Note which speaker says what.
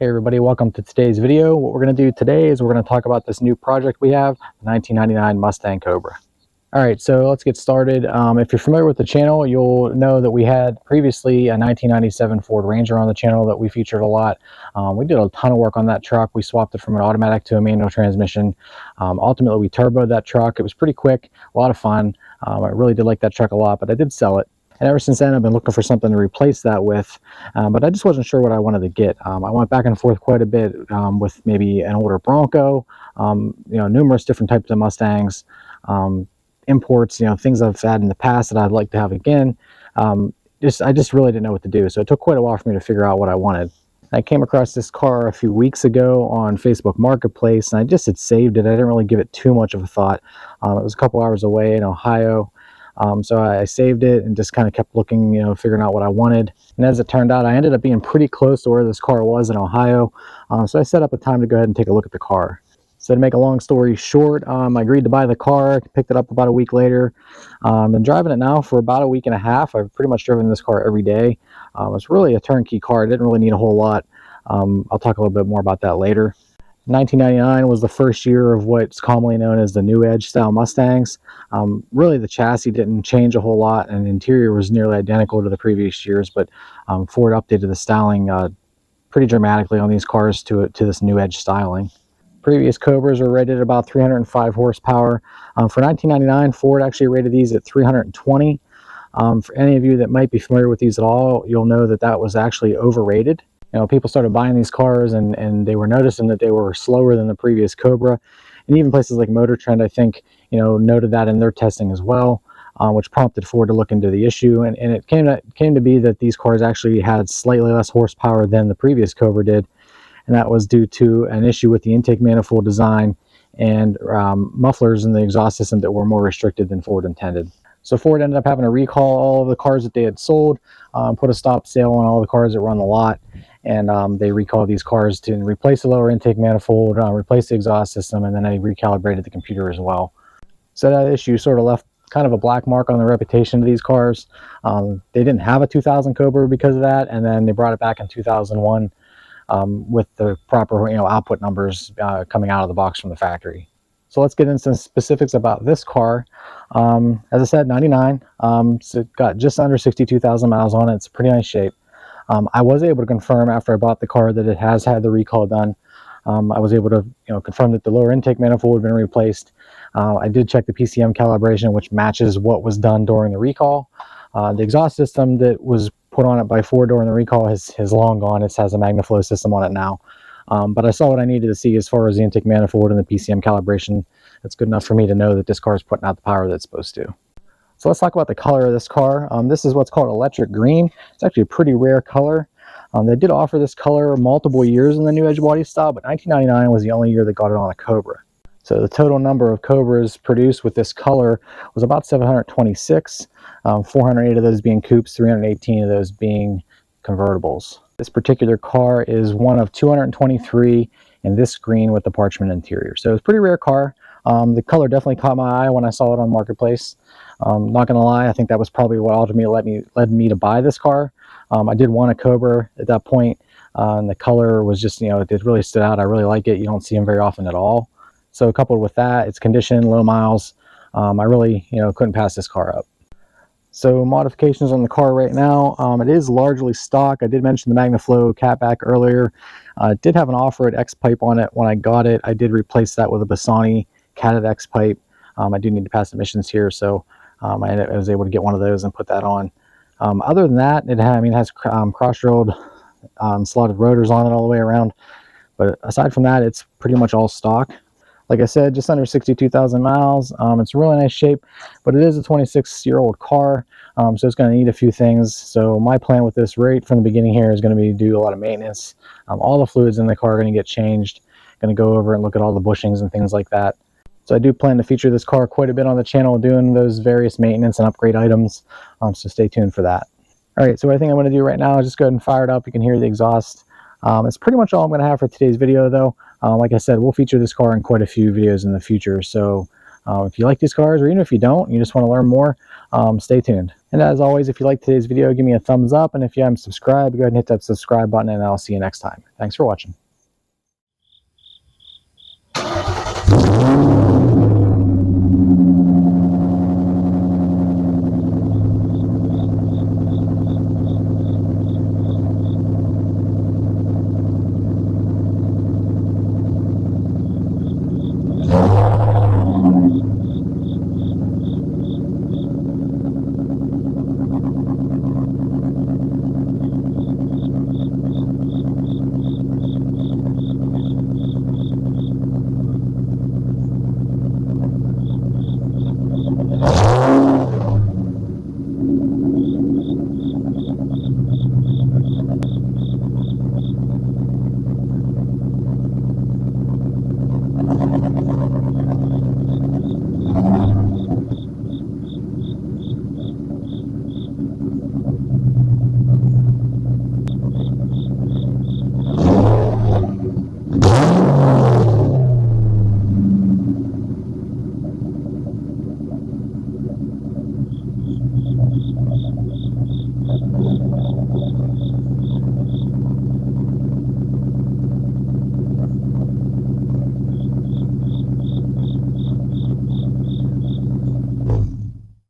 Speaker 1: Hey everybody, welcome to today's video. What we're going to do today is we're going to talk about this new project we have, the 1999 Mustang Cobra. Alright, so let's get started. If you're familiar with the channel, you'll know that we had previously a 1997 Ford Ranger on the channel that we featured a lot. We did a ton of work on that truck. We swapped it from an automatic to a manual transmission. Ultimately, we turboed that truck. It was pretty quick, a lot of fun. I really did like that truck a lot, but I did sell it. And ever since then, I've been looking for something to replace that with, but I just wasn't sure what I wanted to get. I went back and forth quite a bit with maybe an older Bronco, numerous different types of Mustangs, imports, things I've had in the past that I'd like to have again. I just really didn't know what to do. So it took quite a while for me to figure out what I wanted. I came across this car a few weeks ago on Facebook Marketplace, and I just had saved it. I didn't really give it too much of a thought. It was a couple hours away in Ohio. So I saved it and just kind of kept looking, figuring out what I wanted. And as it turned out, I ended up being pretty close to where this car was in Ohio. So I set up a time to go ahead and take a look at the car. So to make a long story short, I agreed to buy the car, picked it up about a week later. Been driving it now for about a week and a half. I've pretty much driven this car every day. It's really a turnkey car. I didn't really need a whole lot. I'll talk a little bit more about that later. 1999 was the first year of what's commonly known as the New Edge style Mustangs. Really the chassis didn't change a whole lot, and the interior was nearly identical to the previous years, but Ford updated the styling pretty dramatically on these cars to this New Edge styling. Previous Cobras were rated at about 305 horsepower. For 1999, Ford actually rated these at 320. For any of you that might be familiar with these at all, you'll know that that was actually overrated. People started buying these cars and they were noticing that they were slower than the previous Cobra. And even places like Motor Trend, I think, noted that in their testing as well, which prompted Ford to look into the issue. And it came to be that these cars actually had slightly less horsepower than the previous Cobra did. And that was due to an issue with the intake manifold design and mufflers in the exhaust system that were more restricted than Ford intended. So Ford ended up having to recall all of the cars that they had sold, put a stop sale on all the cars that were on the lot, and they recalled these cars to replace the lower intake manifold, replace the exhaust system, and then they recalibrated the computer as well. So that issue sort of left kind of a black mark on the reputation of these cars. They didn't have a 2000 Cobra because of that, and then they brought it back in 2001 with the proper output numbers coming out of the box from the factory. So let's get into some specifics about this car. As I said, 99. So it got just under 62,000 miles on it. It's pretty nice shape. I was able to confirm after I bought the car that it has had the recall done. I was able to confirm that the lower intake manifold had been replaced. I did check the PCM calibration, which matches what was done during the recall. The exhaust system that was put on it by Ford during the recall has long gone. It has a MagnaFlow system on it now. But I saw what I needed to see as far as the intake manifold and the PCM calibration. That's good enough for me to know that this car is putting out the power that it's supposed to. So let's talk about the color of this car. This is what's called electric green. It's actually a pretty rare color. They did offer this color multiple years in the New Edge body style, but 1999 was the only year they got it on a Cobra. So the total number of Cobras produced with this color was about 726, 408 of those being coupes, 318 of those being convertibles. This particular car is one of 223 in this green with the parchment interior. So it's a pretty rare car. The color definitely caught my eye when I saw it on Marketplace. Not gonna lie, I think that was probably what ultimately led me to buy this car. I did want a Cobra at that point, and the color was just, it really stood out. I really like it. You don't see them very often at all. So coupled with that, its condition, low miles, I really, couldn't pass this car up. So modifications on the car right now, it is largely stock. I did mention the MagnaFlow catback earlier. It did have an off-road X-pipe on it when I got it. I did replace that with a Bassani catted X-pipe. I do need to pass emissions here, so I was able to get one of those and put that on. Other than that, it has cross-drilled slotted rotors on it all the way around. But aside from that, it's pretty much all stock. Like I said, just under 62,000 miles. It's really nice shape, but it is a 26-year-old car, so it's going to need a few things. So my plan with this right from the beginning here is going to be to do a lot of maintenance. All the fluids in the car are going to get changed. Going to go over and look at all the bushings and things like that. So I do plan to feature this car quite a bit on the channel, doing those various maintenance and upgrade items, so stay tuned for that. All right, so what I think I'm going to do right now is just go ahead and fire it up. You can hear the exhaust. It's pretty much all I'm going to have for today's video, though. Like I said, we'll feature this car in quite a few videos in the future, so If you like these cars, or even if you don't, you just want to learn more, stay tuned. And as always, if you like today's video, give me a thumbs up. And if you haven't subscribed, go ahead and hit that subscribe button, and I'll see you next time. Thanks for watching.